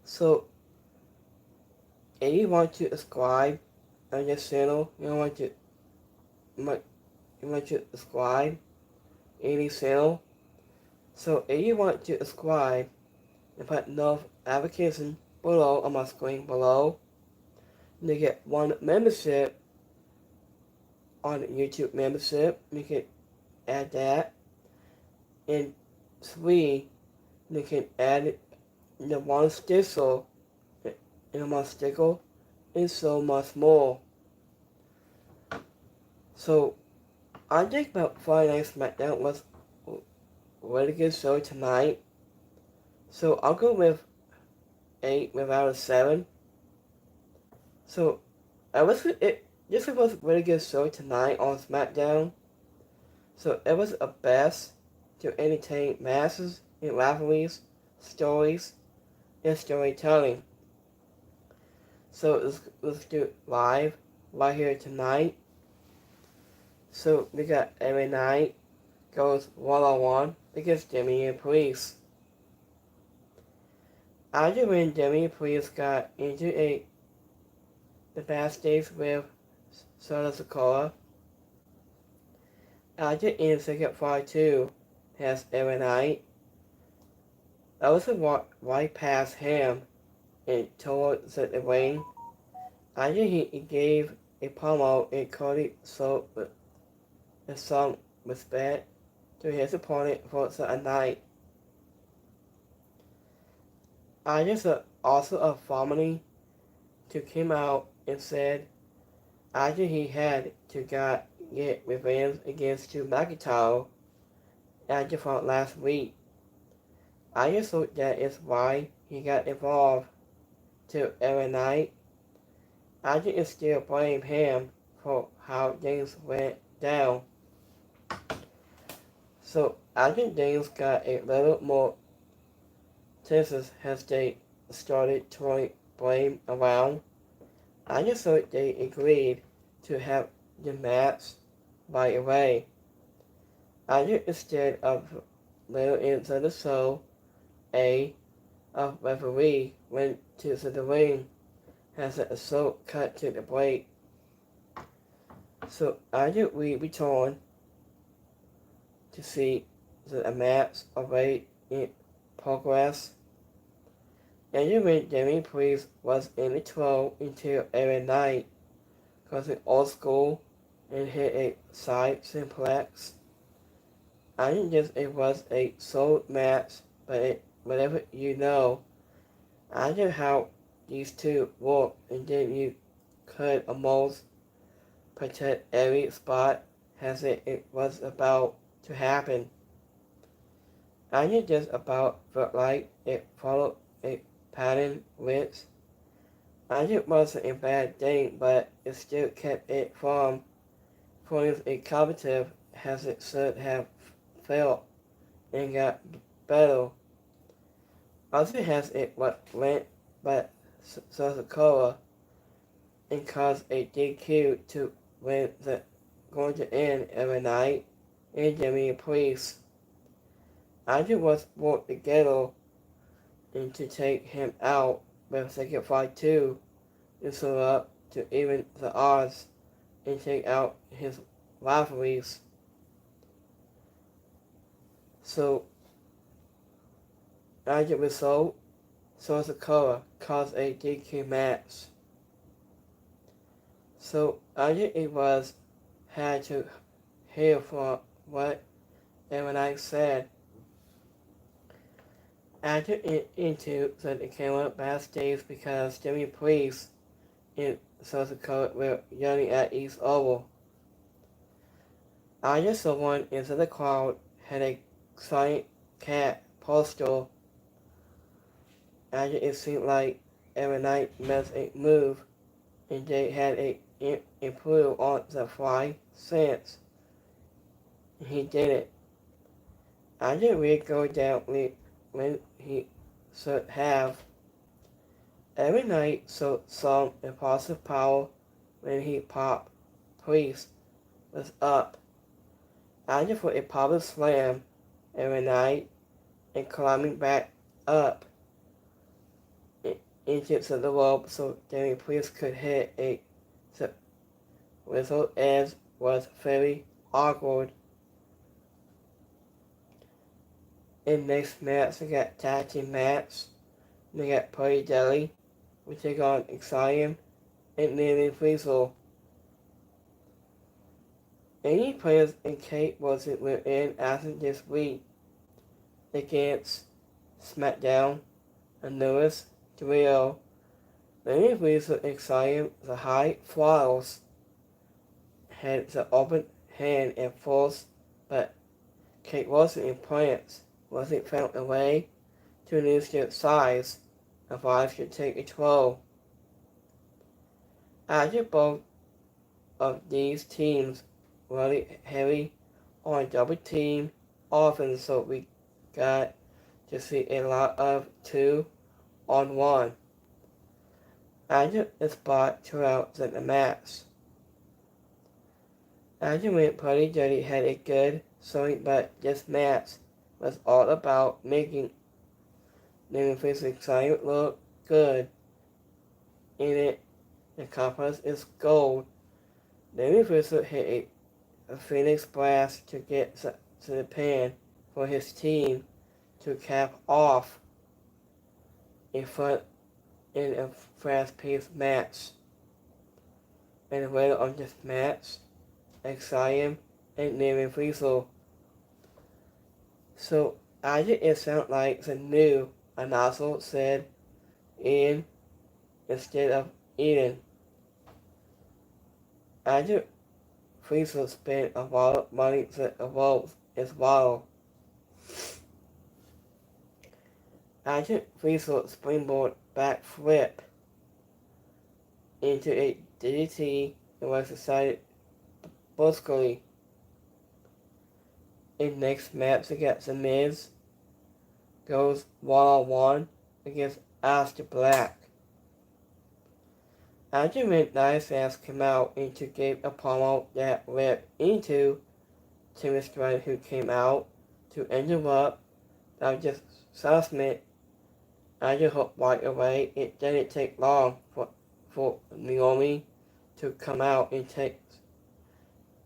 So if you want to subscribe on this channel, you want to subscribe in this channel. So if you want to subscribe and put notification below on my screen below, you get one membership on YouTube membership. You can add that. And three, you can add the one sticker and one sticker and so much more. So I think about Friday Night Smackdown was a really good show tonight. So I'll go with 8 without a 7. So this was a really good show tonight on Smackdown. So it was a best to entertain masses in rivalries, stories, and storytelling. So let's do it live right here tonight. So we got every night goes one-on-one against Demi and Priest. After when Demi and Priest got into the backstage with Soda Sakura, after in second fight 2 has every night, Ellison walked right past him and towards the ring. After he gave a promo and Cody showed with some respect to his opponent for a night. I just also a family to came out and said after he had to get revenge against Drew McIntyre after from last week. I just thought that is why he got involved to every night. I didn't still blame him for how things went down. So I think things got a little more tense as they started throwing blame around. I just thought they agreed to have the match right away. I just instead of little into the show, a referee went to the ring as a show cut to the break. So I just return to see the match already in progress. And you when Demi Priest was in the 12 until every night, causing old school and hit a side simplex. I think it was a sold match, but whatever you know, I know how these two work, and then you could almost protect every spot as it was about to happen. I think just about felt like it followed a pattern which I think wasn't a bad thing, but it still kept it from feeling a competitive as it should have felt and got better. Also has it what went but Sakura and caused a DQ to win the going to end every night and Jimmy and Priest. I just was brought together and to take him out with second fight 2 and so up to even the odds and take out his rivalries. So as a result, Sakura caused a DQ match. So I think it was had to hear from what everyone I said. After it into the camera backstage because Jimmy Priest and Sakura were yelling at each other. I just saw one into the crowd had a giant cat poster. After it seemed like every night made a move and they had a improve on the fly since he did it. I didn't really go down when he should have. Every night so some impulsive power when he popped Priest was up. I just for a power slam every night and climbing back up into the rope so Danny Priest could hit a whistle edge was very awkward. In next match, we got tag team match. We got Pretty Deadly. We take on Excium and Nearly Weasel. Any players in Kate Wilson were in action this week against Smackdown and Lewis Trio. Nearly Weasel and Excium, the high flyers, had the open hand and force, but Kate Wilson and Prince wasn't found a way to reduce their size. Otherwise could take a toll. After both of these teams really heavy on double team offense, so we got to see a lot of 2-on-1. After the spot throughout the match. After when Pretty Dirty had a good showing, but this match was all about making Nameless Excitement look good. In it, the conference is gold. Nameless hit a Phoenix Blast to get to the pin for his team to cap off in a fast-paced match. And the winner of this match, Excium and Nameless Weasel. So, after it sounded like the new announcer said Ian instead of Eden. After Weasel spent a lot of money that evolves as well. After Weasel springboard backflip into a DDT, it was decided brusquely. In next match against The Miz, goes one-on-one against Aleister Black. After Midnight Ass came out and gave a promo that led into Timmy Stratton, who came out to interrupt that just assessment. After hook right away, it didn't take long for Naomi to come out and take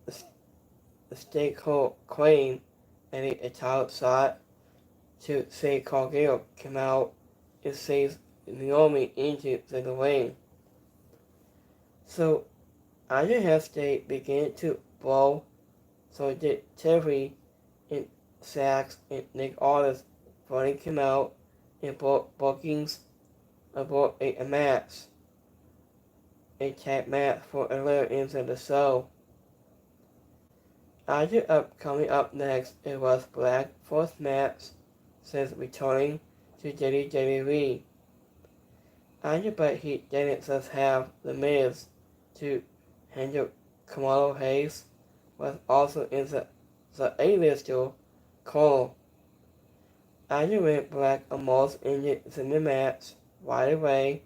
the stakeholder claim and a title shot to say Cargill came out and saves Naomi into the ring. So, after Hell State began to blow, so did Terry and Sachs and Nick Aldis. Funny came out and brought bookings about a match. A tag match for a later into the show. Coming up next, it was Black's first match since returning to WWE. But he didn't just have The Miz to handle. Kamala Hayes was also in the A-lister call. When Black almost ended the match right away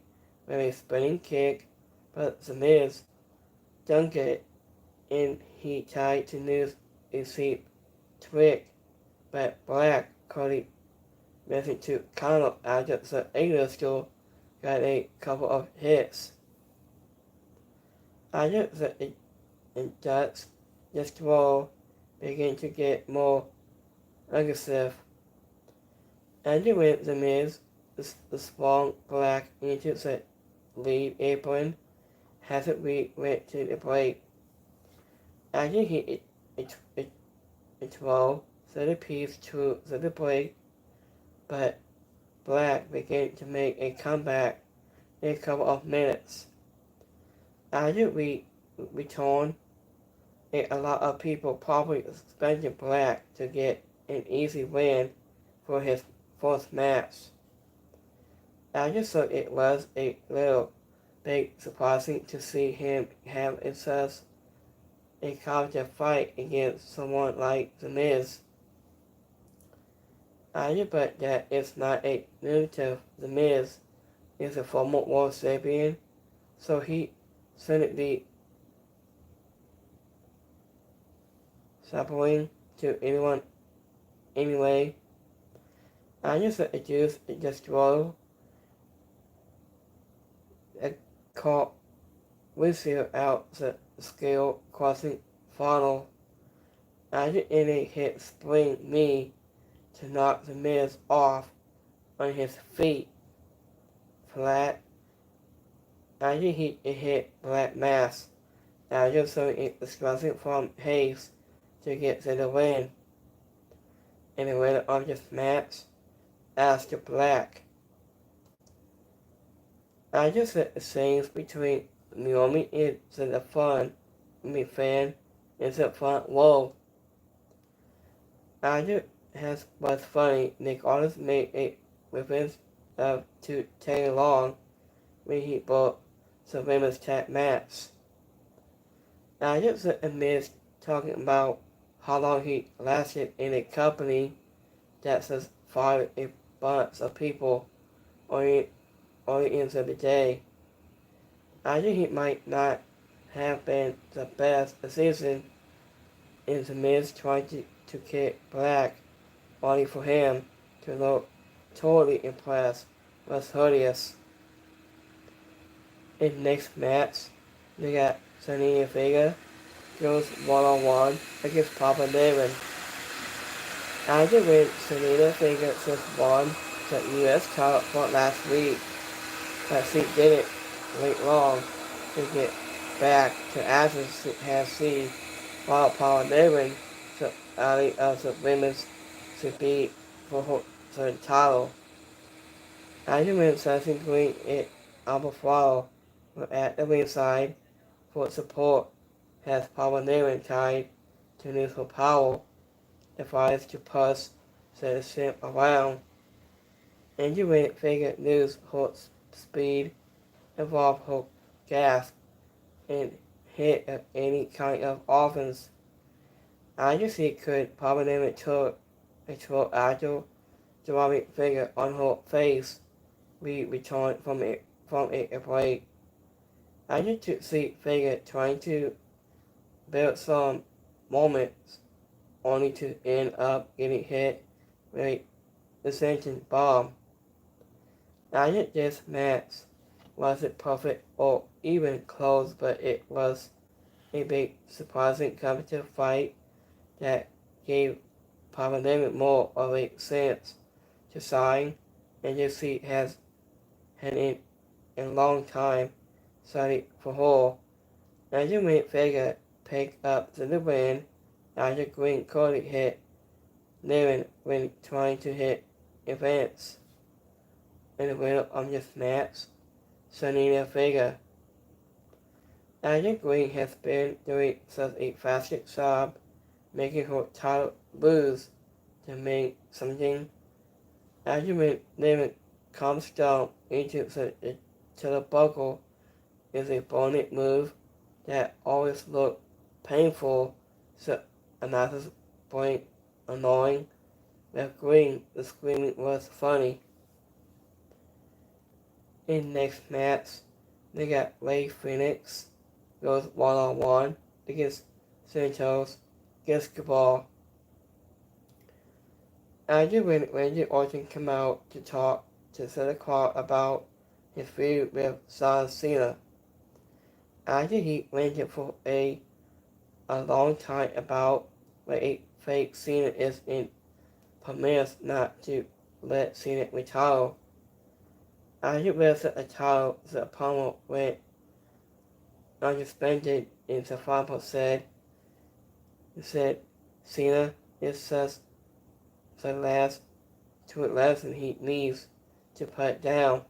with a spinning kick, but The Miz dunked it and he tried to use a seat trick, but Black caught missing to counter after the A-lister got a couple of hits. After the Dutch Destroyer began to get more aggressive. When The Miz swung Black into the lead apron, Hazard went to the break. After he threw the piece to the break, but Black began to make a comeback in a couple of minutes. After we returned, a lot of people probably expected Black to get an easy win for his first match. So it was a little bit surprising to see him have such a competitive fight against someone like The Miz. But that is not a narrative. The Miz is a former world champion, so he shouldn't be suffering to anyone anyway. Introduced the Destroyer caught Whistler out the scale crossing funnel. After it hit Spring Me to knock the Miz off on his feet flat. After it hit Black Mass. After so it was crossing from Hayes to get to the win. And the winner of this match, Aleister Black. I just said the scenes between Naomi is the fun, fan, is the fun, whoa. I just was funny. Nick Aldis made a reference to Taylor Long when he bought the women's tag match. I just said the Miz talking about how long he lasted in a company that has fired a bunch of people only into the day. I think he might not have been the best season in the Miz trying to kick Black, only for him to look totally impressed was hideous. In the next match, they got Zelina Vega goes one-on-one against Papa Nevin. After when Zelina Vega just won the U.S. title for last week, but she didn't wait long to get back to Athens to have seen while Papa Nevin took out of the women's to beat for the title. After when Sasha Green and Alba Flalo were at the ringside for support, has Papa Nevin tied to neutral power, device to push the ship around. And you went figure news Hulk's speed involved Hulk gas and hit at any kind of offense. I just see could Papa Nevin took a 12 agile driving figure on her face. We returned from a break. I just see figure trying to build some moments only to end up getting hit with a ascension bomb. I think this match wasn't perfect or even close, but it was a big, surprising competitive fight that gave Papa Nevin more of a sense to shine, and this he has had in a long time studied for her. Benjamin Vega picked up the win after Green Cody hit Nevin when trying to hit events. And the winner of this match, Zelina Vega. After Green has been doing such a fantastic job making her title lose to make something. After when Nevin comes down into the buckle is a bonnet move that always looked painful, so another point annoying. With Green, the screaming was funny. In the next match, they got Ray Phoenix goes one-on-one against Santos Escobar. After when Randy Orton came out to talk to Santa Claus about his feud with John Cena. After he ranted for a long time about what a fake Cena is and promised not to let Cena retire. After with a title, the opponent went unsuspended and the father said Cena is just the last lesson he needs to put it down.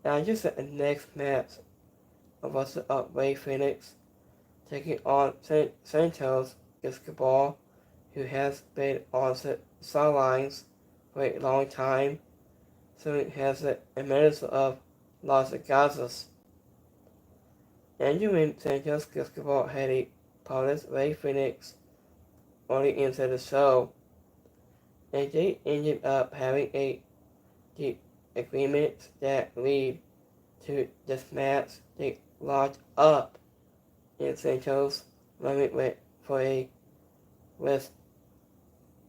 After the next match was Ray Phoenix taking on Santos Escobar, who has been on the sidelines for a long time, so it has a medal of Las Vegas. And when Santos Escobar had a opponent, Ray Phoenix, only into the show, and they ended up having a agreement that lead to this match. They locked up and Santos went for a wrist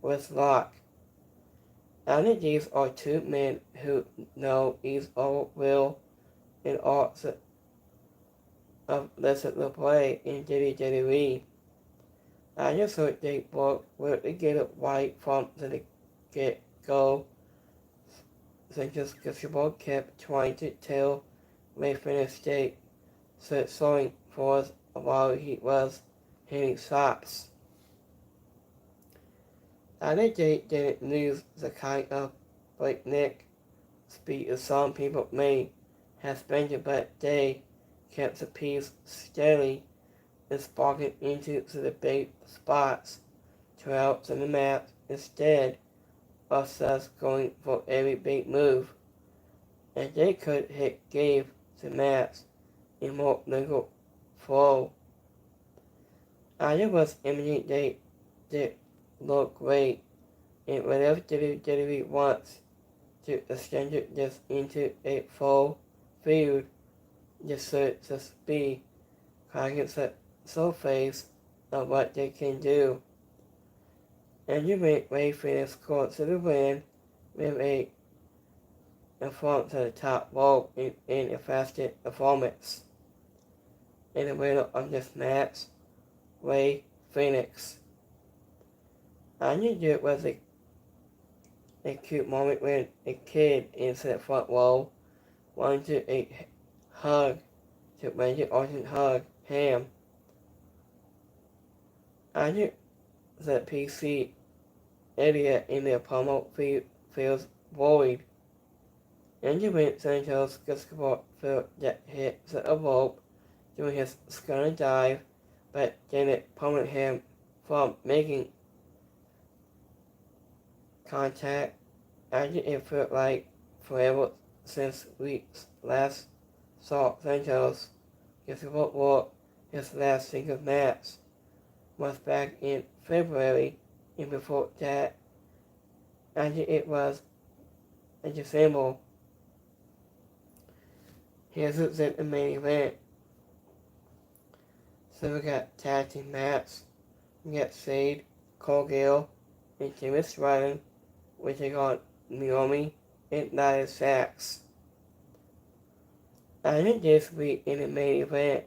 lock. I think these are two men who know each other well in arts of lesson to play in WWE. I just thought they worked well to get it right from the get-go, since Gustavo kept trying to tell Ray finished state, so sorry for us while he was hitting shots. I think they didn't lose the kind of breakneck speed that some people may have spent, but they kept the piece steady and sparking into the big spots throughout the map instead of us going for every big move. And they could give the maps a more legal flow. I was imagining they did look great, and whatever WWE wants to extend this into a full field, just so it just be kind of the surface of what they can do. And you make Ray Phoenix court to the win with a front to the top rope in a faster performance. And the winner of this match, Ray Phoenix. I knew it was a cute moment when a kid in the front row wanted a hug to Randy Orton hug him. I knew that PC idiot in the promo feels worried. And you went Santos Gustavo felt that hit the rope doing his stunner dive, but didn't prevent him from making contact. And it felt like forever since we last saw Santos. Gustavo wore his last singles match was back in February, and before that, and it was in December. Here's the main event. So we got tag team match. We got Sade, Cargill, and Jimmy Stratton, which they got Naomi and Nia Jax. And in this week in the main event,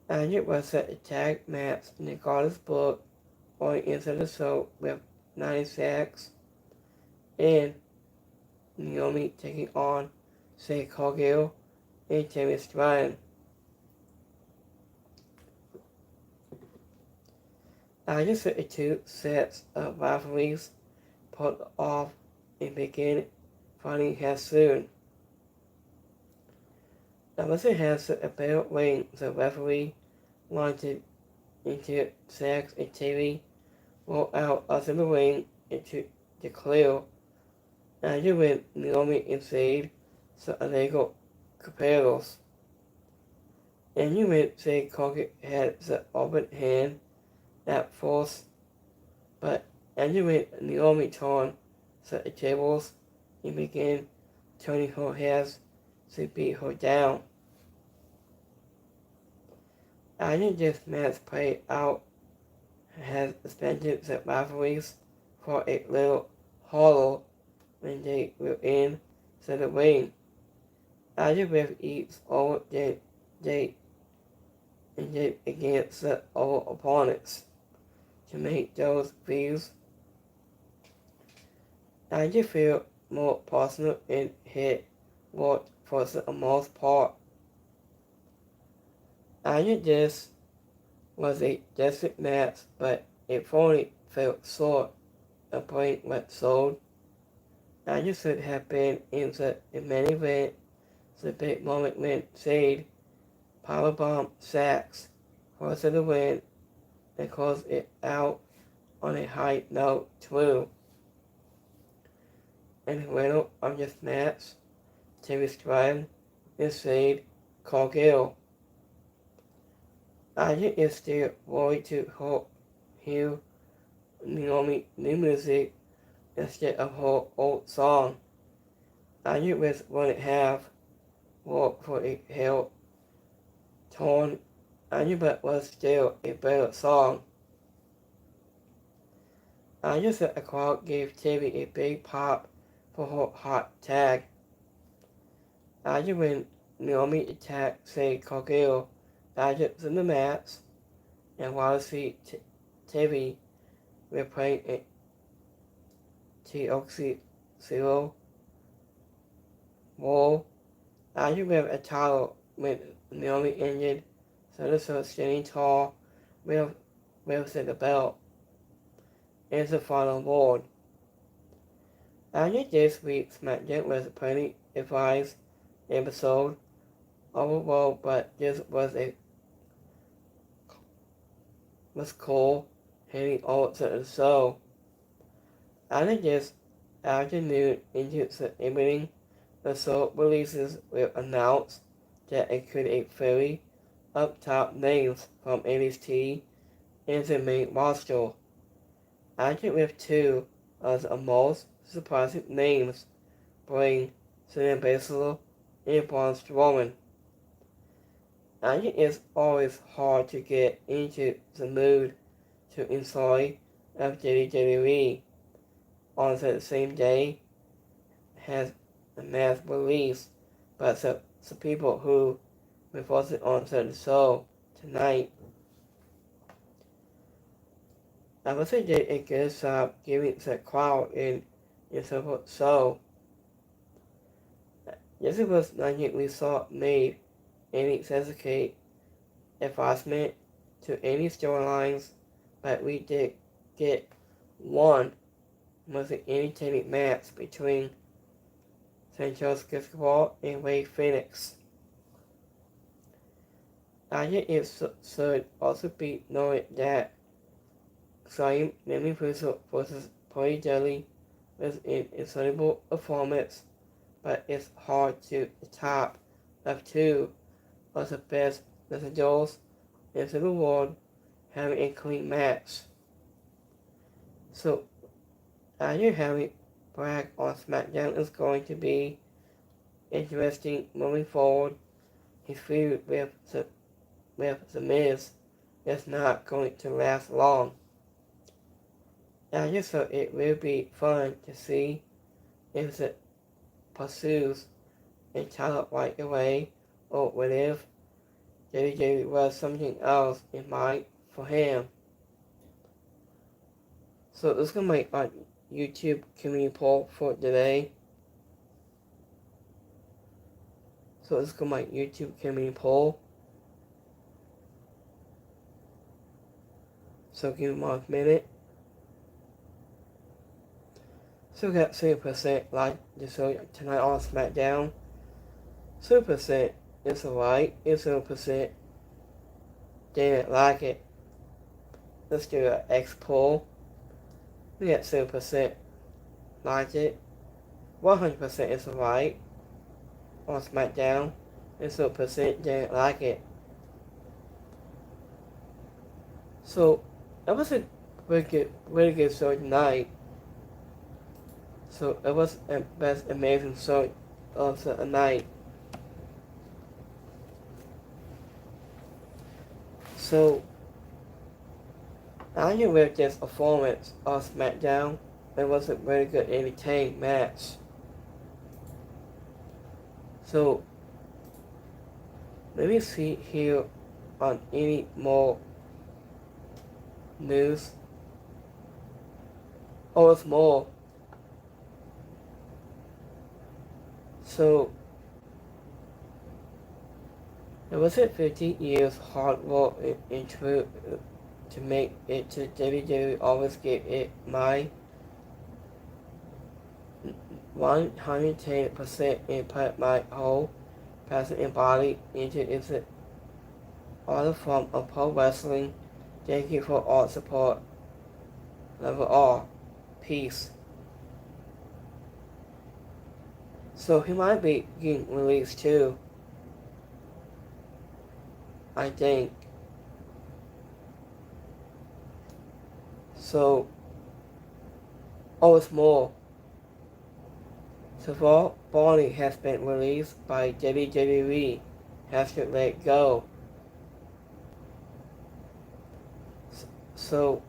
and it was a tag match in the Goddess book or into the show with Nia Jax and Naomi taking on Sade Cargill and Jimmy Stratton. I just took the two sets of rivalries put off and began fighting here soon. I wasn't has a better ring the referee wanted into Jax and TV rolled out of the ring into the clear. And you went Naomi and Sade so illegal competitors. And you went Sade Cargill had the open hand at force, but and you went Naomi turned the tables and began turning her heads to beat her down. And this match played out has suspended the rivalries for a little harder when they were in the ring. Either with each over they did against the other opponents to make those views. I just feel more personal and hit work for the most part. I knew this was a desperate match, but it fully felt short of playing what sold. I just should have been in the main event, the big moment when Sade powerbomb Jax for the win and close it out on a high note too. And the winner of this match, Jimmy Stratton and Sade Cargill. I is still worried to hear Naomi new music instead of her old song. I was going to have work for a help torn. I knew that was still a better song. I just said the crowd gave Timmy a big pop for her hot tag. I when Naomi attacked Say Cargill after the match, and Wallace TV replaying a TOC0 War. After with a title with Naomi injured, so standing tall with the belt is the final award. After this week's Smackdown was a pretty advised episode overall, but this was cool heading over to the show. After this afternoon into the evening, the show releases will announce that it created 30 up top names from NXT in the main roster. After with two of the most surprising names bring Shayna Baszler and Braun Strowman. And it is always hard to get into the mood to enjoy of WWE on the same day has a mass release, but the people who will focus on the show tonight, I would say did a good job giving the crowd in the show. This was nothing we saw made any specific advancement to any storylines, but we did get one was an entertaining match between Santos Escobar and Ray Phoenix. I think it should also be noted that Xayam Nemi Puso versus Polly Jelly was an incredible performance, but it's hard to the top of two of the best wrestlers in the world having a clean match. So, after having Bragg on Smackdown is going to be interesting moving forward. His feud with the Miz is not going to last long. And so it will be fun to see if it pursues a title right away or what if WWE was something else in mind for him. So this is going to make my YouTube community poll for today. So this is going to my YouTube community poll. So give me 1 minute. So we got 0% like the show tonight on Smackdown. 0% is alright. It's 0% didn't like it. Let's do an X poll. We got 0% liked it. 100% is alright on Smackdown. And 0% didn't like it. So that was a really good show tonight. So it was the best amazing show of the night. So I with this performance of Smackdown, it was a very good entertaining match. So let me see here on any more news. Oh, it's more. So it was 50 years hard work into to make it to WWE. Always give it my 110% and put my whole person and body into it. All form of pro wrestling. Thank you for all support. Love you all. Peace. So he might be getting released too. I think. So, oh, it's more. So Barney has been released by WWE. Has to let it go. So,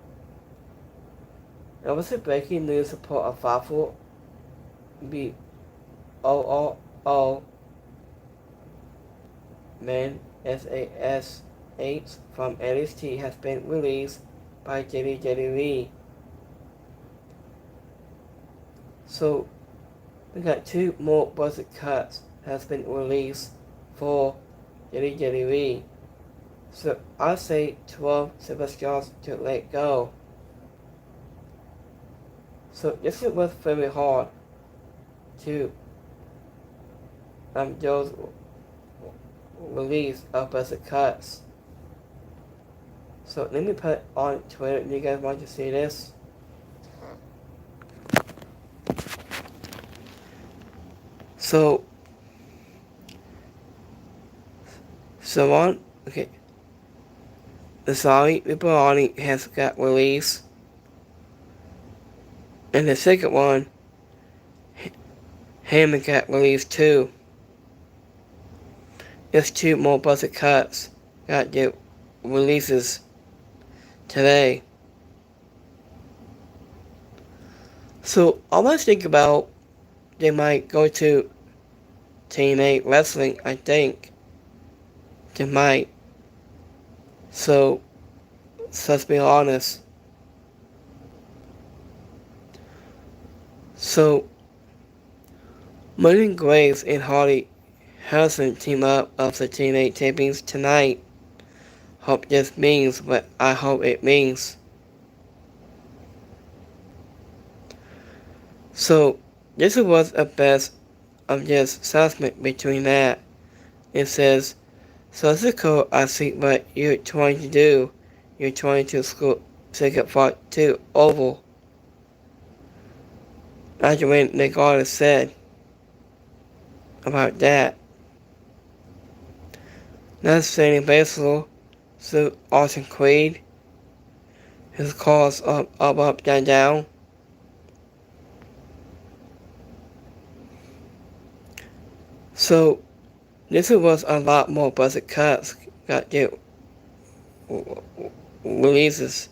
there was a breaking news report of Fafo be OOO Men SAS8 from NXT has been released by WWE. So we got 2 more budget cuts has been released for WWE. So I say 12 superstars to let go. So this was very hard to those release of budget cuts. So let me put it on Twitter. Do you guys want to see this? So on, okay. The Sorry Ripperoni has got released. And the second one, Hammond got released too. There's 2 more budget cuts got get releases today. So I was thinking about they might go to TNA Wrestling, I think. They might. So let's be honest. So Martin Graves and Hardy Harrison team up of the TNA champions tonight. Hope this means what I hope it means. So this was a best of just assessment between that. It says, so it's a code, I see what you're trying to do. You're trying to school second part 2 oval. That's what the goddess said about that. Not saying baseball, so Austin Creed. His calls up, down, down. So this was a lot more budget cuts got get releases.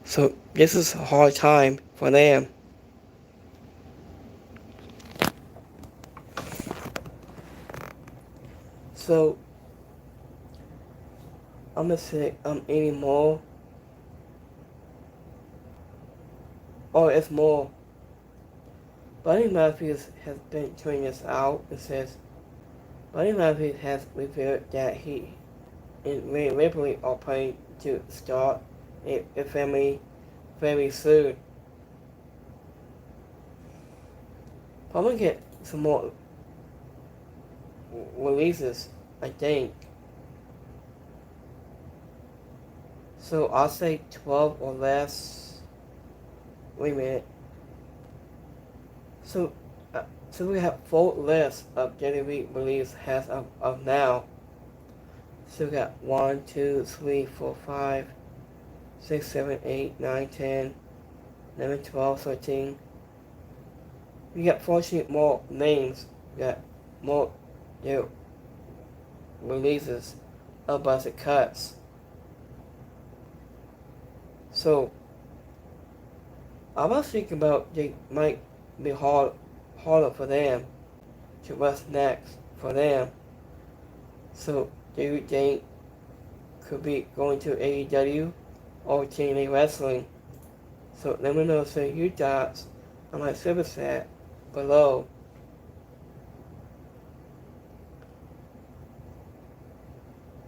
So this is a hard time for them. So I'm gonna say anymore. Or it's more. Buddy Matthews has been tweeting this out. It says, Buddy Matthews has revealed that he and Rhea Ripley are planning to start a family very soon. Probably get some more releases, I think. So I'll say 12 or less. Wait a minute. So we have 4 lists of WWE release as of now. So we got 1, 2, 3, 4, 5, 6, 7, 8, 9, 10, 11, 12, 13. We got 14 more names. We got more releases of budget cuts. So I was thinking about they might be harder for them to what's next for them. So do you think could be going to AEW or TNA Wrestling? So let me know your thoughts on my super chat below.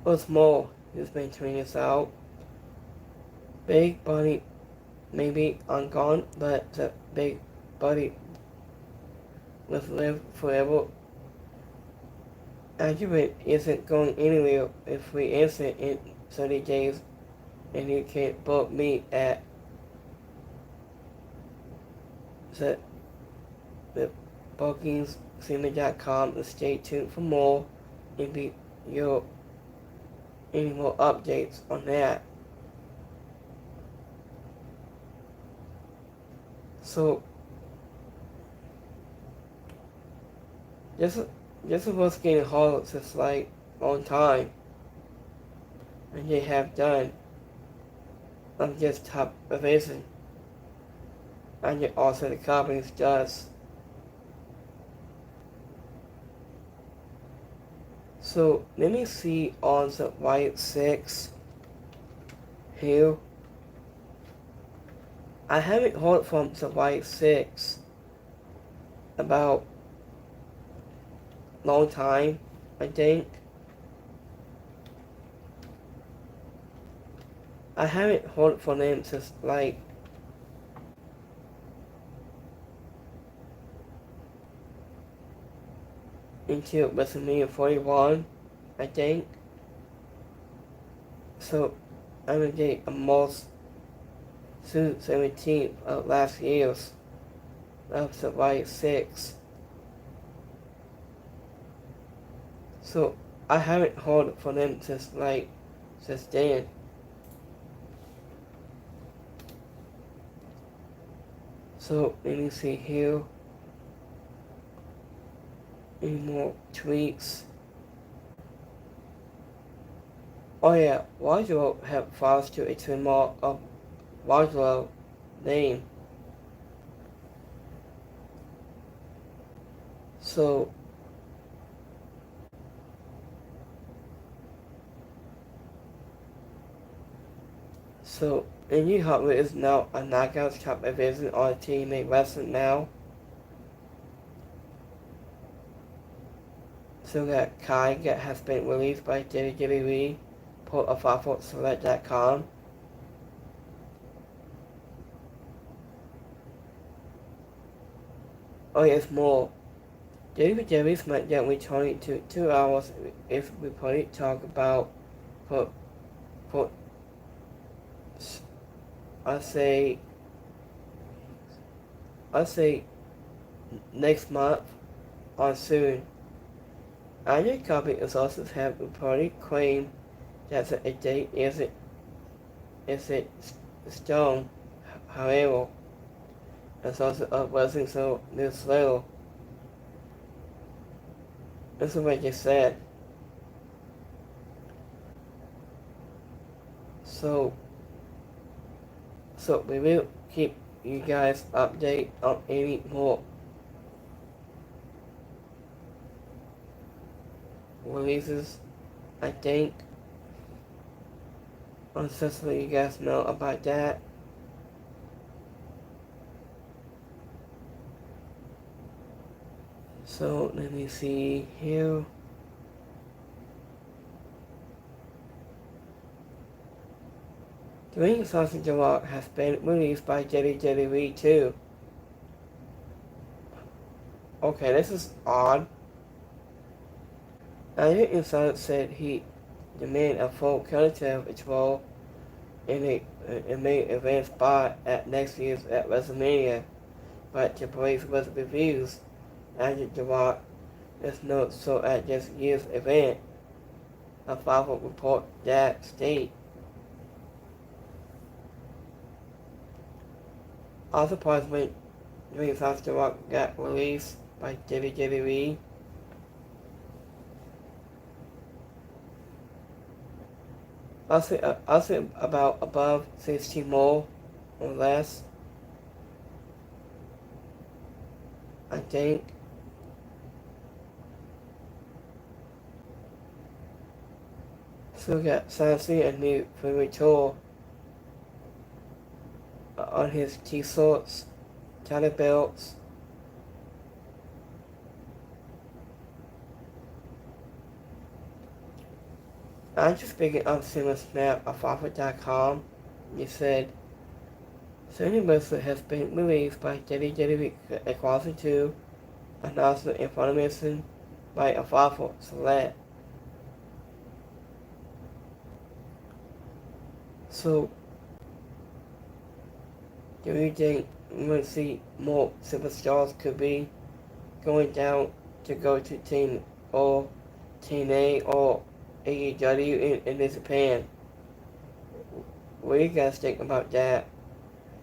What's more, who's been tweeting us out? Big Buddy may be gone, but the Big Buddy will live forever. Argument isn't going anywhere if we answer in 30 days, and you can book me at the bookings.com and stay tuned for more and be any more updates on that. So this is what's getting harder since long time, and they have done on just top division, and yet also the companies does. So let me see on the right 6 here. I haven't heard from the right 6 about long time, I think. I haven't heard from them since like until WrestleMania 41, I think. So I'm gonna get almost to 17th of last year's of the right 6. So I haven't heard from them since then. So let me see here. Any more tweaks? Oh yeah, Wardrobe have files to a trademark of Wardrobe name. So the new hardware is now a knockout top division on TNA Wrestling now. So that Kai has been released by WWE, port of FireForceSelect.com. Oh yes, more. WWE Smackdown returning to 2 hours if we probably talk about for I say next month or soon. Other company sources have reportedly claimed that a date isn't stone. However, a source of Wrestling So Newsletter. This is what they said. So we will keep you guys updated on any more releases, I think. I'll just let you guys know about that. So let me see here. The Ring Sausage Rock has been released by WWE too. Okay, this is odd. Andrew Inside said he demanded a full cumulative control in a main event spot at next year's at WrestleMania, but to praise with reviews after The Rock is not so at this year's event. A follow report that state. Also surprisingly, Dream South The Rock got released by WWE. I'll say about above 16 more or less. I think. So we got Sansi and new favorite tour on his T-shirts, title belts. I'm just speaking of Cinema Snap of Alpha.com. You said, Sony Wrestler has been released by WWE Equality 2, announcement information by Alpha Select. So, do you think we will see more superstars could be going down to go to Team or TNA or AEW in Japan? What do you guys think about that?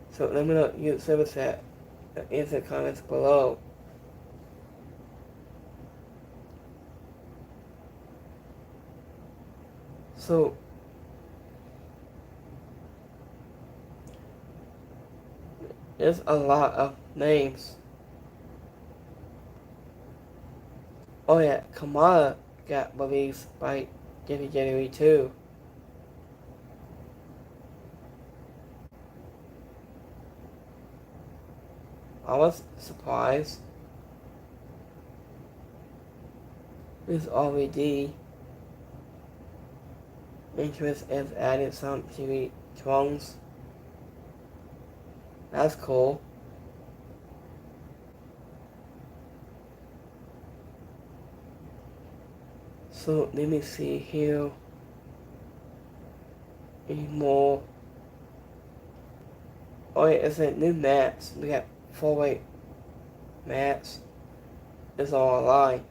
So let me know your service chat in the comments below. So there's a lot of names. Oh yeah, got released by WWE too. I was surprised. This already interest has added some TV drones. That's cool. So let me see here. Any more? Oh yeah, it's a new mats. We got 4-way mats. It's all online.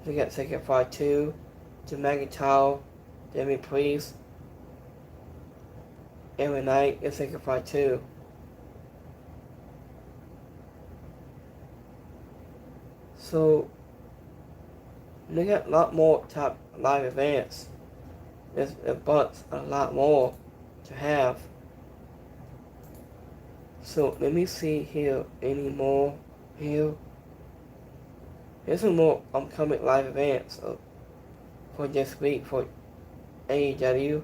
We got Second Fight 2, Jim McIntyre, Demi Priest. Every night is Second Fight 2. So they got a lot more top live events. There's a lot more to have. So let me see here any more here. Here's some more upcoming live events for this week for AEW.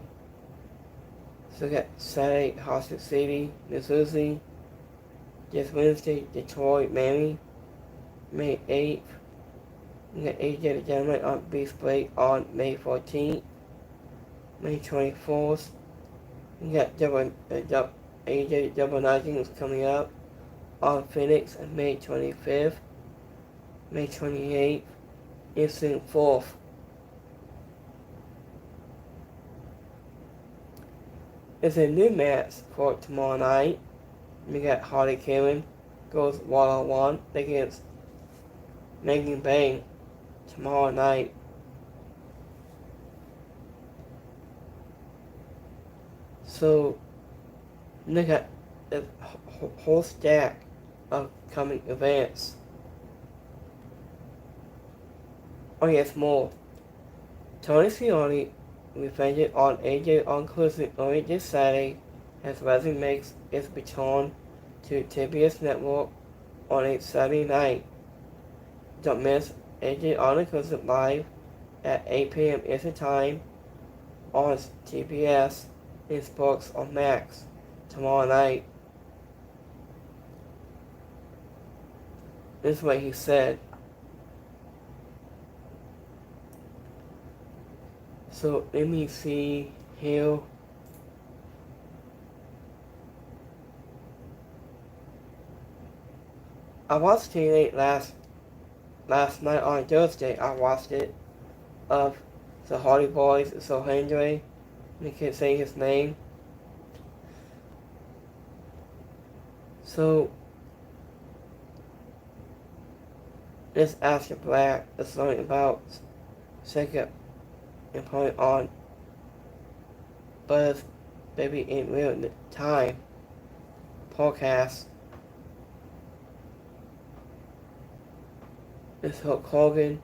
So we got Saturday, Austin City, Missouri. This Wednesday, Detroit, Miami. May 8th. We got AEW Dynamite on Beast Break on May 14th. May 24th. We got AEW Double Nighting coming up on Phoenix on May 25th. May 28th. Instant 4th. It's a new match for tomorrow night. We got Harley Quinn goes one-on-one against Megan Bang tomorrow night. So, we got a whole stack of coming events. Oh yes, more. Tony Schiavone revenge on AJ All-Inclusive only this Saturday as wrestling makes its return to TBS Network on a Saturday night. Don't miss AJ All-Inclusive live at 8 p.m. Eastern Time on TBS and Sports on Max tomorrow night. This is what he said. So let me see here. I watched TNA last night on Thursday. I watched it of the Hardy Boys, so Henry. I can't say his name. So this After Black is learning about second and put on Buzz Baby in Real Time podcast. This Hulk Hogan,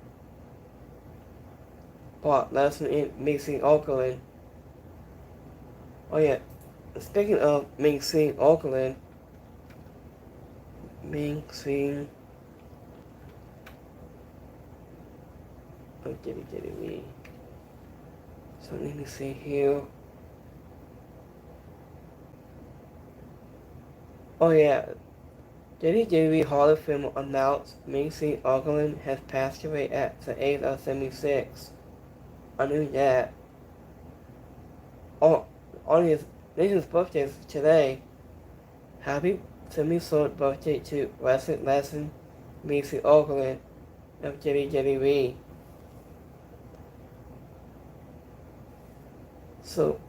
Brock Lesnar in Mixing Oakland. Oh yeah, speaking of Mixing Oakland, Mixing. Oh, did it. So let me see here. Oh yeah, WWE Hall of Fame announced Macy Oakland has passed away at the age of 76. I knew that. On his birthday today. Happy 73rd birthday to wrestling legend Macy Oakland of WWE. So,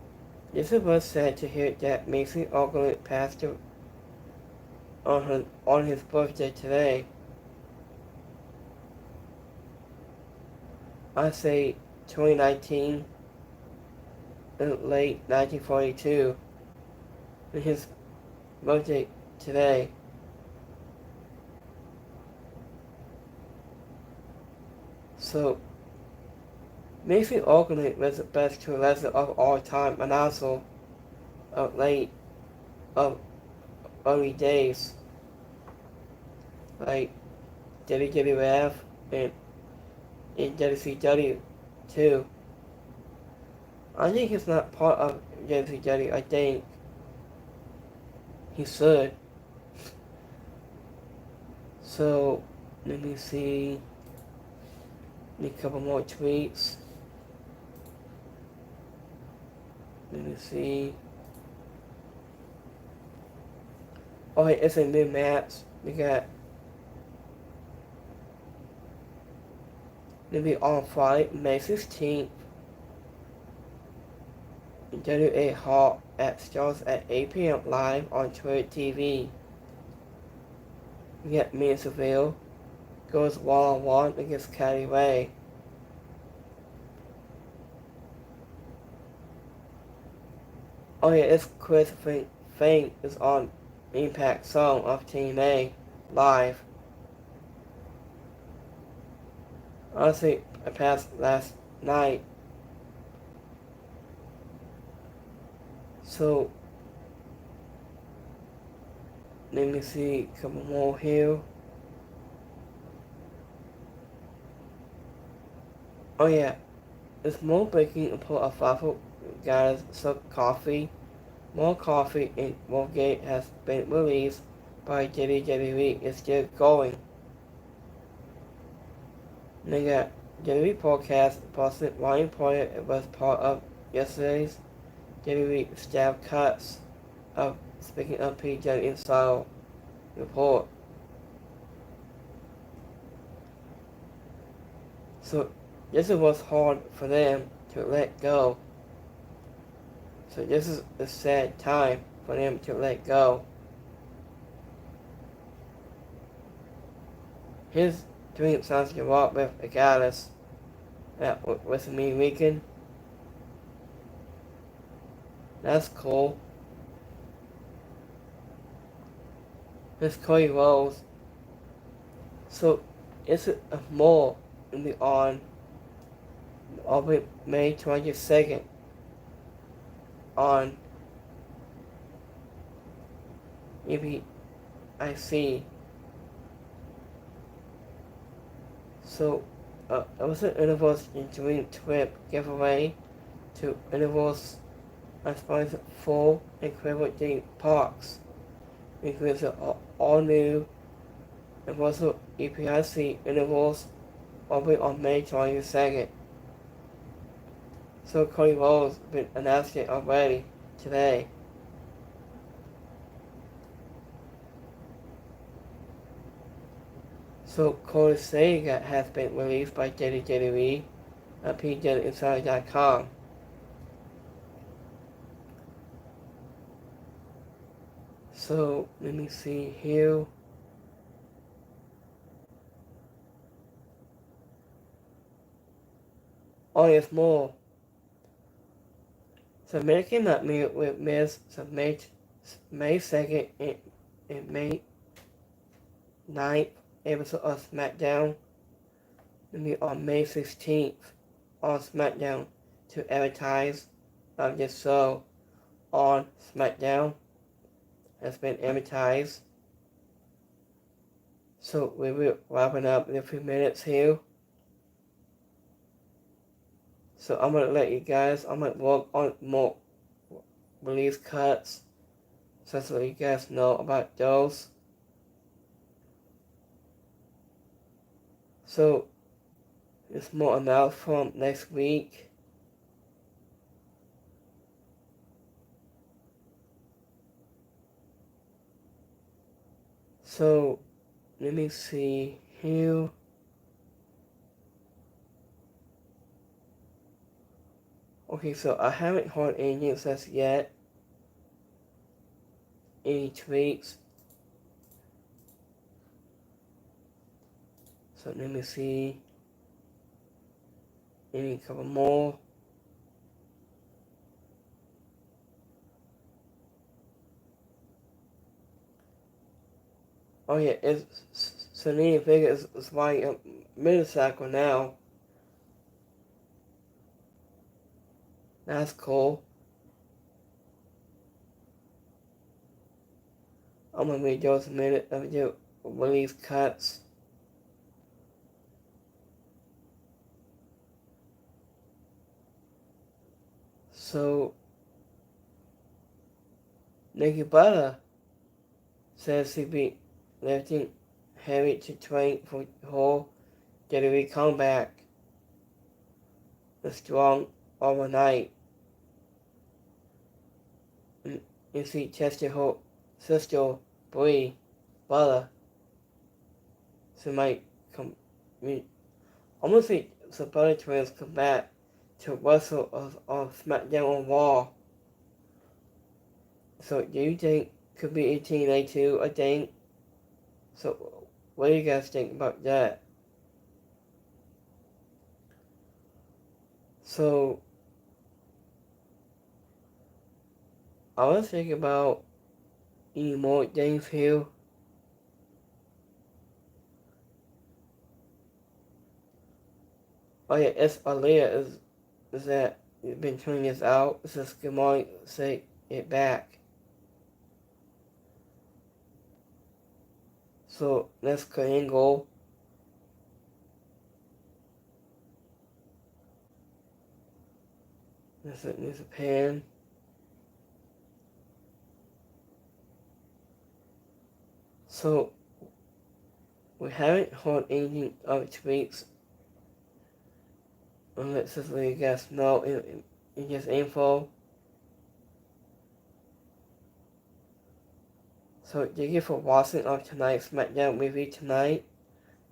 this was sad to hear that Macy Oakland passed away on his birthday today. I say 2019 and late 1942 and his birthday today. So Macy Oakland was the best wrestler of all time and also of early days, like WWF, and in WCW too. I think he's not part of WCW. I think he should. So let me see. Need a couple more tweets. Let me see. Oh, hey, it's a new match. We got maybe on Friday, May 15th. WA Hall at starts at 8 p.m. live on Twitter TV. We got Mia Seville goes one-on-one against Caddy Ray. Oh yeah, it's Chris Fink is on Impact Song of Team A live. Honestly, I passed last night. So let me see a couple more here. Oh yeah, it's more baking and pull a thoughtful guys some coffee. More coffee in Moorgate has been released by WWE. It's still going. And they got WWE podcast. Boston Ryan Poyer was part of yesterday's WWE staff cuts of speaking of PJ Inside report. So this was hard for them to let go. So this is a sad time for them to let go. His dream sounds to walk with a goddess at WrestleMania weekend. That's cool. Miss Cody Rhodes. So it's a more in the on May 22nd on EBIC. So it was an Universe Dream Trip giveaway to Universe sponsored 4 incredible theme parks. Includes an all new Universal EPIC Universe opening on May 22nd. So Cody Rhodes been announced it already today. So Cody Sega has been released by WWE at PWInsider.com. So let me see here. Oh, there's more. So American Nightmare with Miz May 2nd and May 9th episode of Smackdown. Will be on May 16th on Smackdown to advertise of this show on Smackdown has been advertised. So we will wrapping up in a few minutes here. So I'm gonna let you guys. I'm gonna work on more release cuts, so that you guys know about those. So there's more announced from next week. So let me see here. Okay, so I haven't heard any news as yet. Any tweets. So let me see. Any couple more. Oh yeah, it's Selena Vega is riding a motorcycle now. That's cool. I'm gonna read those a minute of your release cuts. So Nikki Bella says she'll be lifting heavy to train for her WWE comeback. The strong overnight. And she tested her sister Brie Bella. She might come. Almost think the Bella twins come back to wrestle on Smackdown on Raw. So do you think could be a TNA too? I think. So what do you guys think about that? So I was thinking about eating more things here. Oh yeah, it's Aaliyah is that you've been turning this out. It says good morning, say it back. So let's angle. There's a pan. So we haven't heard anything of tweets. Unless this way you guys know in just info. So thank you for watching of tonight's Smackdown review tonight.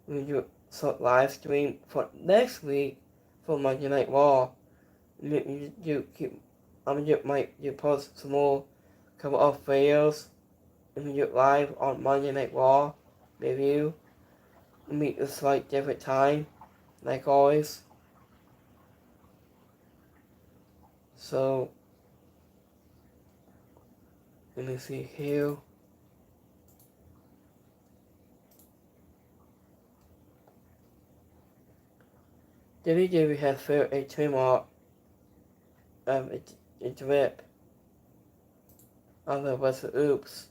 We do a live stream for next week for Monday Night Raw. You post some more couple of videos and we do it live on Monday Night Raw review. We meet a slight different time, like always. So let me see here. WWE has failed a trademark of a drip of the Western Oops.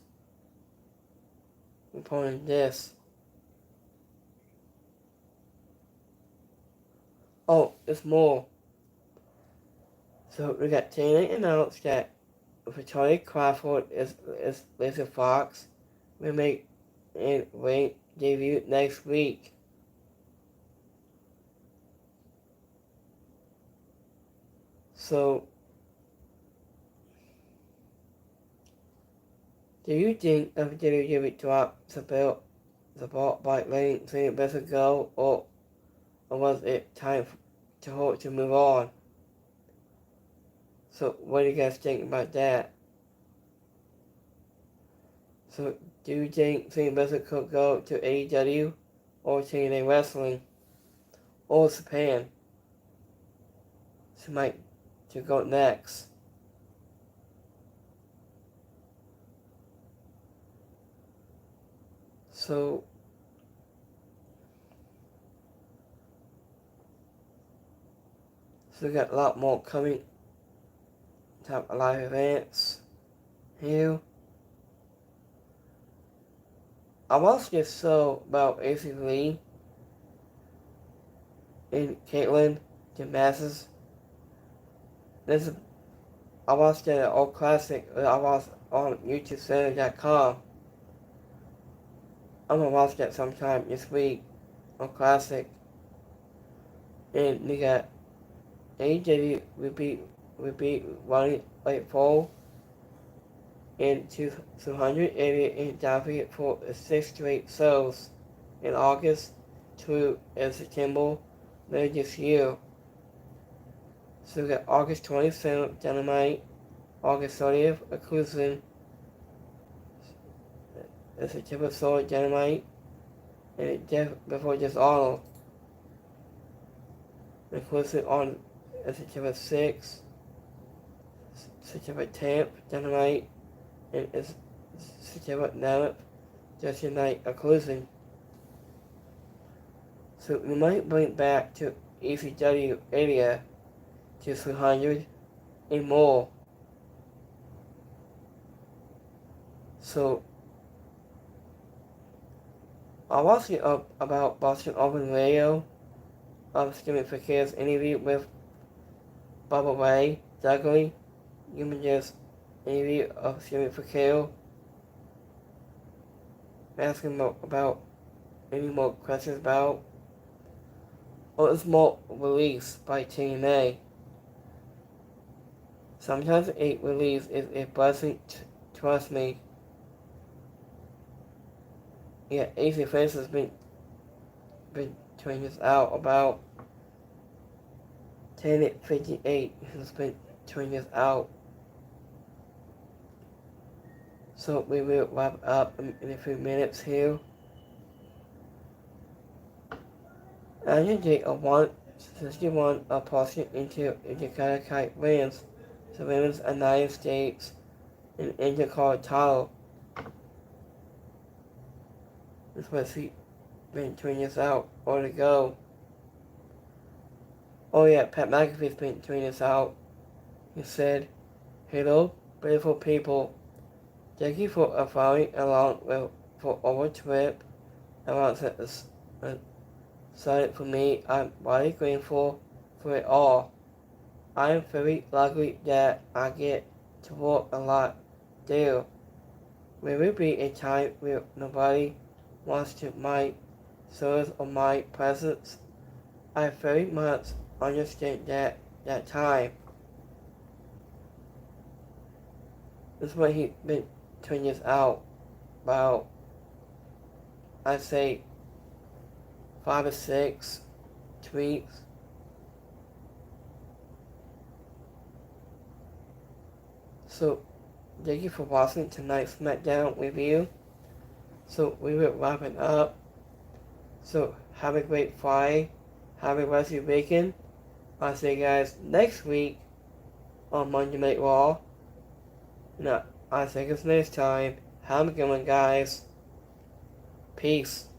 Reporting this. Oh, it's more. So we got TNA announced that Victoria Crawford is Lisa Fox will make a ring debut next week. So do you think if WWE dropped the ball by letting Shayna Baszler go, or was it time to her to move on? So what do you guys think about that? So do you think Shayna Baszler could go to AEW or TNA Wrestling or Japan? She might to go next. So we got a lot more coming. Top live events here. I watched this show about AC Lee and Caitlyn to masses. I watched that at Old Classic. I watched on YouTubecenter.com. I'm gonna watch that sometime this week on Classic. And we got AEW will be running like fall in 280 in Davie for 6 straight shows in August through September later this year. So we got August 27th, Dynamite, August 30th, Exclusive, September 3rd, Dynamite, and before just Arnold. Exclusive on September 6th, September 10th, Dynamite, and September 9th, just tonight, Exclusive. So we might bring back to ECW area to 300 and more. So I watched it up about Boston Open Radio. Streaming for Kids interview with Bubba Ray Secondly, you can just interview of Jimmy Fakil, ask him about any more questions about, or it's more release by TNA. Sometimes a release is a blessing, trust me. Yeah, AC Face has been tweeting this out about 10:58 has been tweeting this out. So we will wrap up in a few minutes here. And you take a 161 portion into Intercontinental wins. The women's United States and Intercontinental title. That's what she been tweeting this out or to go. Oh yeah, Pat McAfee's been tweeting this out. He said, "Hello, beautiful people. Thank you for following along for our trip. I want to say for me, I'm very grateful for it all. I'm very lucky that I get to work a lot there. There will be a time where nobody wants to my service or my presence. I very much understand that time." This is what he's been tweeting this out about, I'd say, 5 or 6 tweets. So, thank you for watching tonight's Smackdown review. So, we will wrap it up. So, have a great Friday. Have a rest of your weekend. I'll see you guys next week on Monday Night Raw. No, I'll see you guys next time. Have a good one, guys. Peace.